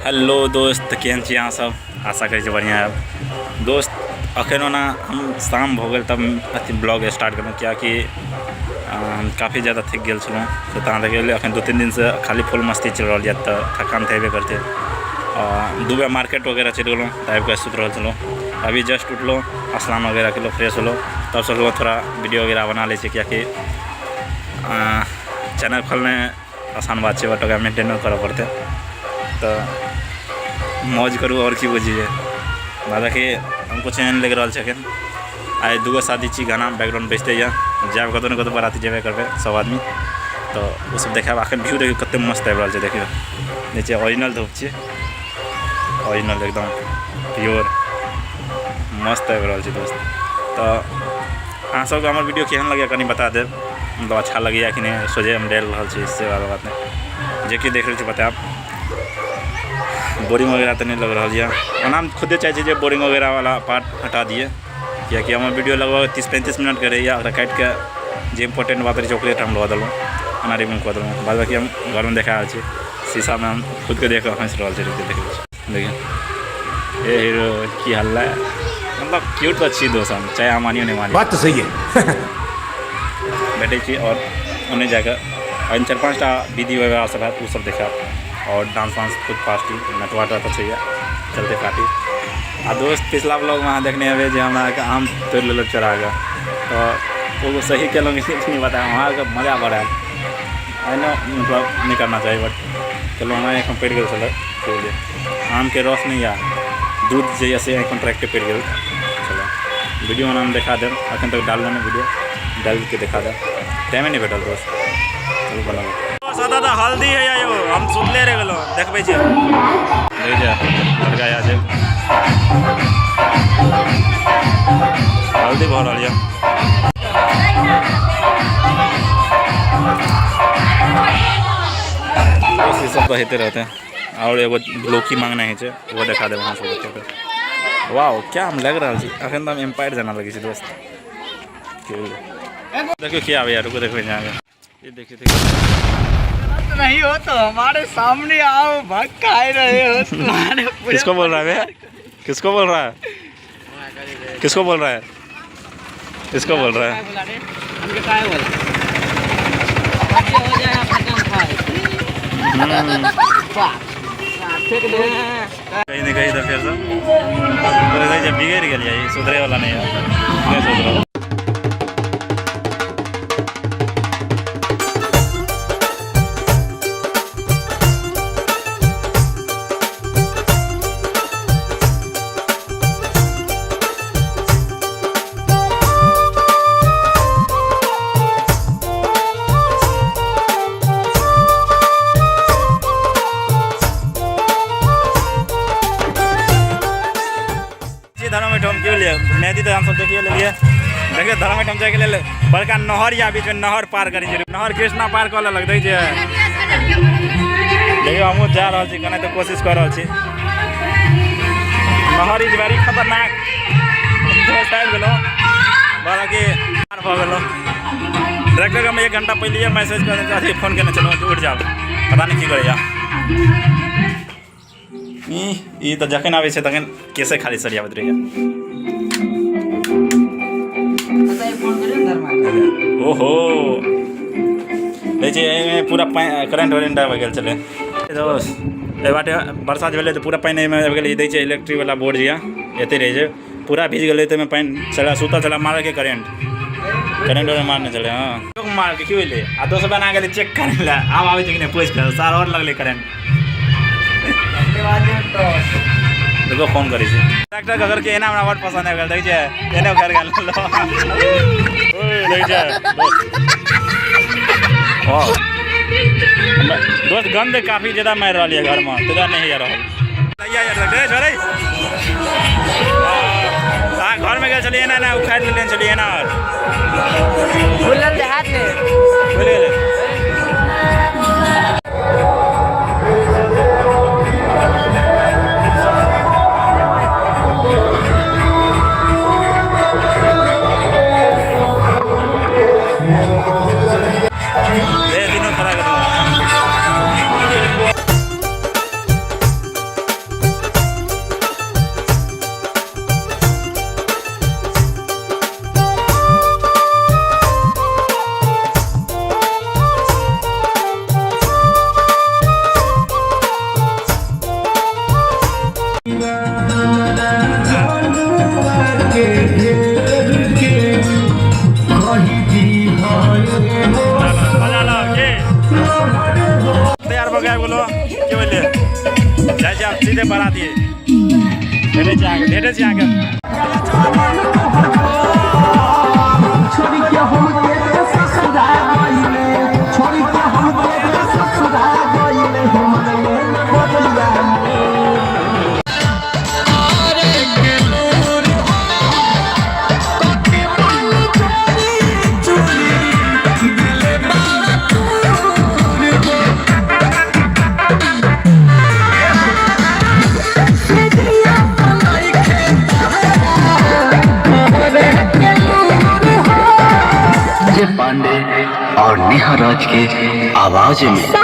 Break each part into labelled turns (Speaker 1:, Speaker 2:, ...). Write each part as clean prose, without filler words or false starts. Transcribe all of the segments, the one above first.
Speaker 1: Hello दोस्त, केहन छी अहाँ सब? आशा करै छी बढ़िया है दोस्त। अखन ना हम शाम भ गेल तब अथी ब्लॉग स्टार्ट केलहुँ, कियाकि काफ़ी ज़्यादा थक गेल छलहुँ। तो तहाँ तक अखन 2-3 दिन से खाली फुल मस्ती चल रहा है, तो थकान तो हेबे करते। दुबे मार्केट वगैरह चल गलूँ, आबि के सुत रहा छलहुँ। अभी जस्ट उठलहुँ, स्नान वगैरह केलहुँ, फ्रेश होलहुँ, तब सोचलहुँ थोड़ा वीडियो वगैरह बना लै छी, कियाकि चैनल खोलने आसान बात है, बट ओकरा मेंटेन करऽ पड़तै। तो मौज करूँ और की बुझिए। बाकी हमको चैन लग रहा है। आइ 2 शादी छी, गाना बैकग्राउंड बजते जाब कतौ न कतौ बराती जेबे करबे सब आदमी, तो वो सब देखाब। आखिर व्यू देखियो कते मस्त आबि रहल छै, देखियो नीचे ओरिजिनल धूप छै, ओरिजिनल एकदम प्योर मस्त आबि रहल छै दोस्त। तो अहाँ सबके हमर वीडियो केहन लगैए कनी बता देब, मतलब अच्छा लगैए कि नहीं, सोझे हम डालि रहल छी, इससे वाला बात नहीं। जे कि देख रहल छी बतायब, बोरिंग वगैरह तो नहीं लग रहा है। ओना हम खुदे चाहे छी बोरिंग वगैरह वाला पार्ट हटा दिए, कियाकि हमार वीडियो लगभग 30-35 मिनट के रही है। काट के जो इम्पोर्टेंट बात रही चॉकलेट हम लगा दिलूँ, ओना रिमूव कर दिलूँ। बाद बाकी हम घर में देखा रहे शीशा में, हम खुद के देख हंस रहा है। देखिए ये हीरो की हल्ला है, मतलब क्यूट तो अच्छी दोस्त हम, चाहे हम मानियो नहीं मानिए,
Speaker 2: बात तो सही है।
Speaker 1: बैठे छी और उन्हें जाकर 4-5टा विधि वगैरह सब है, वो सब देखा। और डांस वांस खुद पार्टी नटवाटा तो चाहिए, चलते पार्टी। आ दोस्त पिछला ब्लॉग में अहाँ देखने हुए जो हमारा आम तोड़ लेलक चोरा के, तो वो सही कलूँ कि नहीं बताया, वहाँ का मजा बढ़ा है ना, मतलब नहीं करना चाहिए, बट चलो हमारे एक पड़ गए चलो आम के रस नहीं या दूध जैसे कॉन्ट्रैक्ट पड़ गए। चलो वीडियो में हम देखा दें, अखन तक डाल दें वीडियो, डाल के देखा दें, टाइम नहीं बैठल दोस्त। चलो बना दादा हल्दी है या यो, हम सुनले रह गलो देखबे छी, देख जा लड़का आ जाए हल्दी भर रहा है। ये सब तो होते रहते हैं। और एगो लोकी मांगना है, वो देखा दे वहाँ से। वाह क्या हम लग रहा है, अखन तो हम एम्पायर जाना लगे दोस्त। देखो क्या आवे यार, रुको देखो जाएंगे। ये देखिए
Speaker 3: नहीं हो तो हमारे सामने आओ, भाग खाए रहे हो तुम्हारे।
Speaker 1: किसको बोल रहा है भैया, किसको बोल रहा है, किसको बोल रहा है, किसको बोल रहा है? कहीं नहीं कहीं तो फिर से जब बिगड़ गया, सुधरे वाला नहीं है, सुधरा। धर्म क्यों लिए मेहंदी तो हम सब देखिए ले लिए। देखिए धर्म हम जाके ले बड़का नहर या बीच में नहर पार करी, नहर कृष्णा पार कर लग दे। देखिए हम जा रहा कने तो कोशिश कर रहा छी। नहर इज वेरी खतरनाक, बाकी पार भ गलो। डायरेक्टर हम 1 घंटा पहले मैसेज कर अथी फोन करने चलो कि उठ जाओ, पता नहीं की करिया। ई तो जखन आवे तखन कैसे खाली सरियावत रहिए। ओहो देखिए पूरा करंट वरेंट आबि गेल छलै दोस्त। ए बाटे बरसात भेलै तो पूरा पानि में आबि गेलै। दै छै इलेक्ट्रिक वाला बोर्ड या एते रहे छै, पूरा भीज गेलै, तो पानि चला सुता चला मारे के करंट वरेंट मारने चले। हाँ मार के क्यों ले आ 200 बना गेलै चेक करे ला, आब आबै छै कि नहीं पूछ के सार और लगलै करंट। देखो फोन करी डॉक्टर का घर के एना हमरा बड़ पसंद है, देख छै एने घर गेल ओए देख छै वाह दोस्त गंध काफी ज्यादा मार रहा है घर में, तो नहीं जा रहा घर में गए चलिए ना उखाड़ लेने चलिए ना हाथ में बोलो कि बोले जाए आप सीधे बढ़ा दिए भेटे छी आगे
Speaker 2: छोड़ी के हम गए ससुराल गइले छोड़ी के हम गए ससुराल गइले हम गए न बदलिया
Speaker 4: पांडे और नेहा राज के आवाज में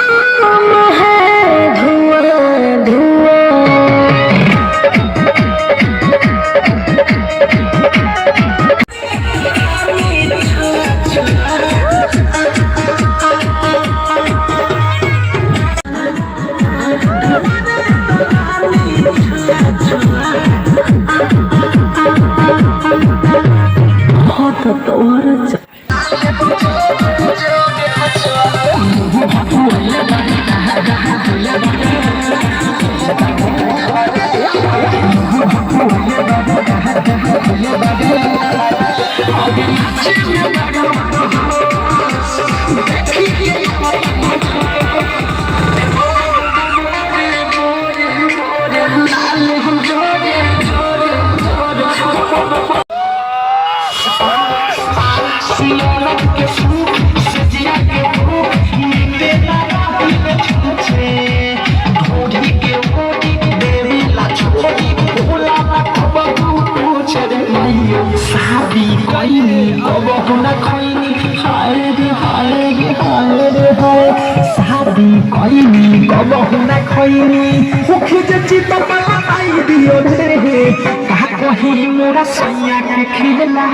Speaker 2: मोरा सैया के खेला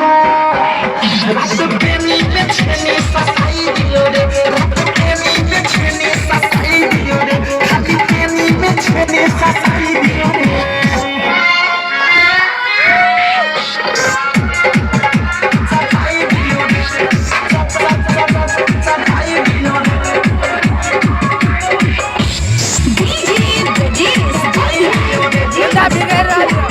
Speaker 2: रात बेनी में छेनी ससाई दियो रे रात बेनी में छेनी ससाई दियो रे खाली बेनी में छेनी ससाई दियो रे ससाई दियो रे ससाई दियो रे जी जिंदा बिगड़ रहा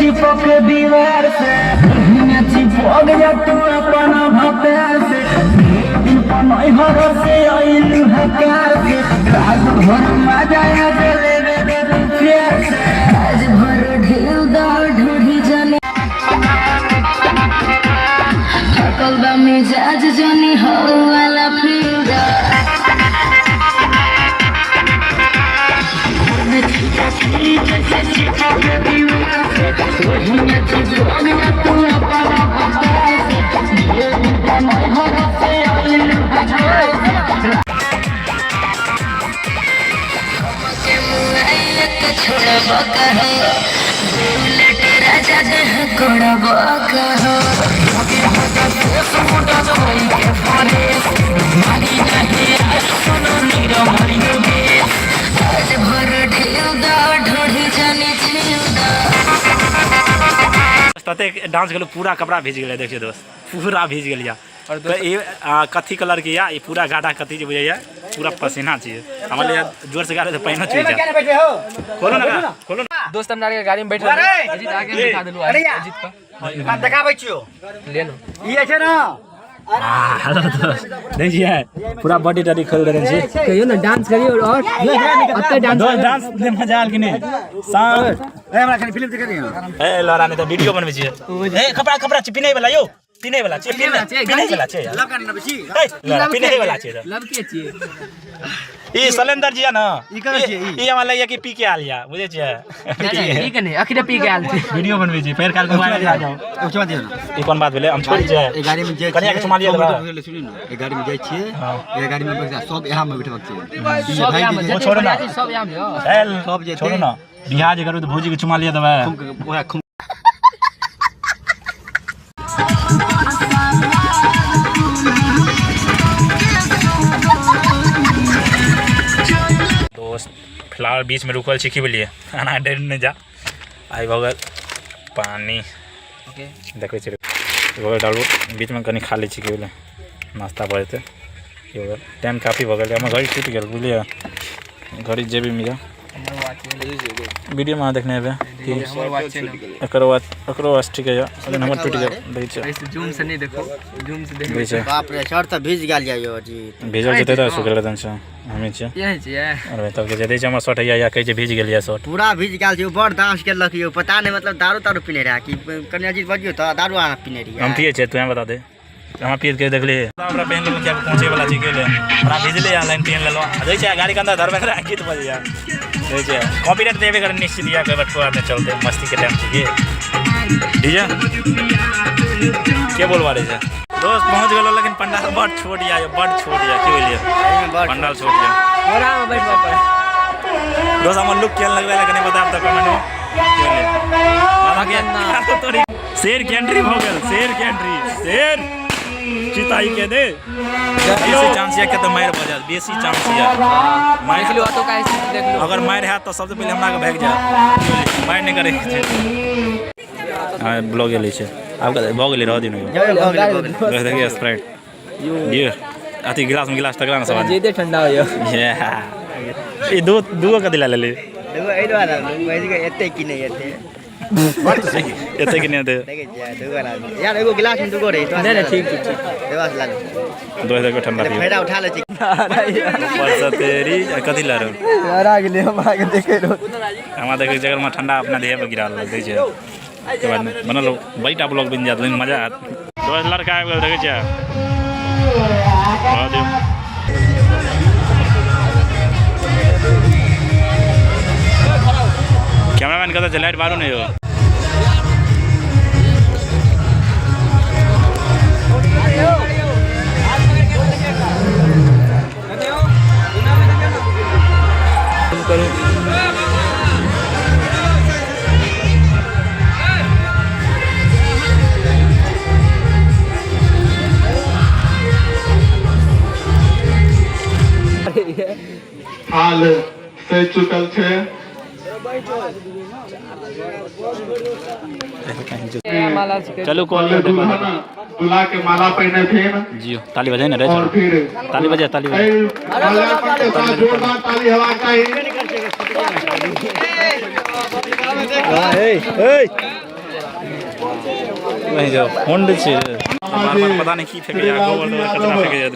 Speaker 2: चिपक दीवार से चिपक जा तू अपन भपेर से घर से आइलू हकार से रात भर मजा आ जले प्यार से आज भर ढेउ दार ढूढ़ी जाने थकल बा मिजाज जानी हो वाला फिल्डर
Speaker 1: डांस के पूरा कपड़ा भीज गया देखिए दोस्त पूरा भीज गया और तो ये कथी कलर की या ये पूरा गाढ़ा कथी जो बुझाइए पूरा पसीना चाहिए हमारे यहाँ जोर से गाड़े तो पहना चाहिए खोलो ना खोलो ना
Speaker 3: दोस्त हम नारी गाड़ी में बैठ रहे अजीत आगे दिखा देलु अजीत का
Speaker 5: हम देखाबै छियो
Speaker 3: ले लो
Speaker 5: ई छै ना
Speaker 1: हेलो दोस्त देखिए पूरा बॉडी टडी खोल देने छी
Speaker 3: कहियो ना डांस करियो और अत्ते डांस
Speaker 1: दोस्त डांस में मजा आल कि नहीं साउंड
Speaker 5: ए हमरा खाली फिल्म देखे दियो
Speaker 1: ए लड़ा ने तो वीडियो बनबै छी ए कपड़ा पिनै वाला यो पिनै वाला छै पिनै वाला छै
Speaker 5: लब करना बेसी
Speaker 1: लड़ा पिनै वाला छै
Speaker 3: लब के छिए
Speaker 1: ई सलेंदर जी है ना
Speaker 5: ई करै छै
Speaker 1: ई हमरा लगे कि पी के आल या बुझे छियै
Speaker 3: ई कने अखरे पी के आल छै
Speaker 1: वीडियो बनबै छी फेर काल मोबाइल आ जाओ
Speaker 5: ओ चमा दियो ना
Speaker 1: ई कोन बात भेलै हम छोड़ जाए
Speaker 5: ए गाड़ी में जाय
Speaker 1: कनिया के चुमा लिया देबा
Speaker 5: सुनि न ए गाड़ी में जाय छियै ए गाड़ी में बैठा सब यहाँ में बैठबक छै
Speaker 3: सब यहाँ में
Speaker 1: छोड़ ना
Speaker 3: सब यहाँ में हो
Speaker 1: सब जे छोड़ ना बिहार जे करू तो भौजी के चुमा लिया देबा
Speaker 5: ओरा
Speaker 1: दोस्त फिलहाल बीच में रुकल छी की बोलिए खाना डेढ़ नहीं जा आई भगल पानी देखै छी भगल डालू बीच में कनी खा लै छी की बोले नाश्ता भऽ जेतै की भगल टाइम काफ़ी भऽ गेल हमर घड़ी टूटि गेल बुझलिए घड़ी जे भी मिला वीडियो में देखने हेबै कि एकरो वाच ठीक है लेकिन हमर टूटि गेल दै छै
Speaker 3: ऐसे जूम से नहीं देखो जूम से देखो
Speaker 1: दै छै
Speaker 5: बाप रे शर्ट त भीज गेल जायो जी
Speaker 1: भेजल जेतै तऽ सुखल रहतन छै हमें छै
Speaker 3: यही छिए
Speaker 1: अरे तब के जदे छै हमर शर्ट या कहै छै भीज गेल या शर्ट
Speaker 5: पूरा भीज गेल छै बड़ डांस केलक यो पता नहीं मतलब दारू पिने रहा कि कन्या जी बजियो त दारू आना पिने रही
Speaker 1: हम पिए छै तू बता दे हम पिए के देख ले हमरा पहन लेलो क्या पहुंचे वाला छी गेले हमरा भिजले लाइन पहन लेलो दै छै गाड़ी के अंदर धरबे राखी त बजिया दै छै कॉपीराइट देबे कर निश्चित या के बटवा में चलते मस्ती के टाइम छी डीजे के बोलवा रहे छै दोस्त पहुंच गेलो लेकिन पंडाल बड़ छोट या की होलिए पंडाल छोट या
Speaker 3: ओरा में बैठबा पर
Speaker 1: दोस्त हमर लुक केन लगले लेकिन नहीं बता त कमेंट में मामा के तोरी शेर के एंट्री हो गेल शेर चिताई के दे बेसी चांस है के तो मार बजा बेसी चांस है
Speaker 3: देख लो तो काहे से देख लो
Speaker 1: अगर मार है तो सबसे पहले हमरा के भाग जा मार नहीं करे छै हां ब्लॉग ले छै आब भ गेलै रह दिनु देखिए स्प्राइट ये अति गिलास में गिलास टकरा ना सब
Speaker 3: जे दे ठंडा होयो
Speaker 1: ये दो का दिला ले
Speaker 5: देखो ए वाला वैसे के एते की नहीं एते
Speaker 1: एते कि नहीं दे
Speaker 5: देखे दो वाला यार एगो गिलास में दुगो रही
Speaker 3: नहीं ठीक
Speaker 5: देवास ला
Speaker 1: दो को ठंडा पियो
Speaker 5: फायदा उठा ले छी
Speaker 1: परसा तेरी कथि ला रो
Speaker 3: आ गेले हम आगे देखे रो
Speaker 1: हमरा देखे जगह में ठंडा अपना देह पे गिरा दै छै के बाद में बनल बैटा ब्लॉग बन जात लेकिन मजा आत दोस्त लड़का आबि गेल देखे छै रह दियो कैमरामैन कहता है लाइट मारो नहीं हो
Speaker 6: हाल से चुकल छे
Speaker 1: चलो कॉल
Speaker 6: दूल्हा के माला पहने फिर
Speaker 1: जियो ताली बजाए ना रे
Speaker 6: और फिर
Speaker 1: ताली बजा
Speaker 6: माल्यार्पण के साथ जोरदार ताली हवा चाहिए
Speaker 1: नहीं जो होंड छे बार पता नहीं की फेंके या गोबर दो कचरा फेंके जा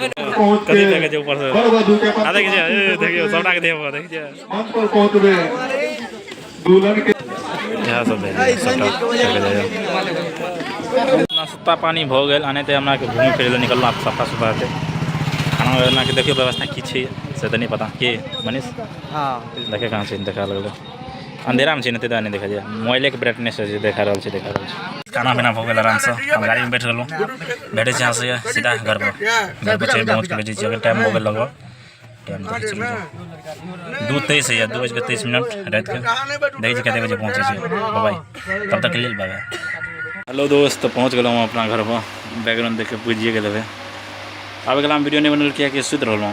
Speaker 1: कदी फेंके जे ऊपर से आ देखिए देखिए सबटा के देख देखिए
Speaker 6: मंच पर पहुंचबे दुल्हन के
Speaker 1: यह सब है सबटा फेंके जा नाश्ता पानी भ गेल आने ते हमरा के घूमे फिरे ले निकलना सफा सुफा के खाना वाना के देखियो व्यवस्था की छै से त नहीं पता के मनीष
Speaker 5: हां
Speaker 1: देखे कहां से देखा लगल अंधेरा में नहीं तो नहीं देखा जाए मोबाइल के ब्राइटनेस देखा रहा है खाना पीना हो गया आराम से हम गाड़ी में बैठ गलो बैठे यहाँ से सीधा घर पर पहुँच के अगर टाइम हो गया लगभग टाइम 2:23 है 2:23 रात के देखिए कते बजे पहुँचे बाय तब तक ले बाय हेलो दोस्त पहुँच गलो अपना घर पर बैकग्राउंड देख के बुझिए गए आबे गला वीडियो नहीं बनल किया कि सुत रहा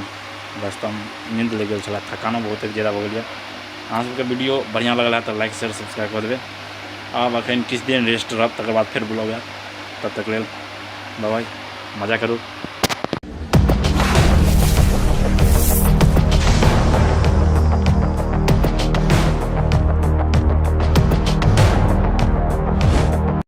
Speaker 1: बस तो नींद लग गया छला थकानो बहुत ज़्यादा हो गया अहाँ सबके वीडियो बढ़िया लगल है तो लाइक शेयर सब्सक्राइब कर देवे अब अखन किछु दिन रेस्ट रहत तकर बाद फिर ब्लॉग आयत तब तक लेल बाय बाय मजा करू।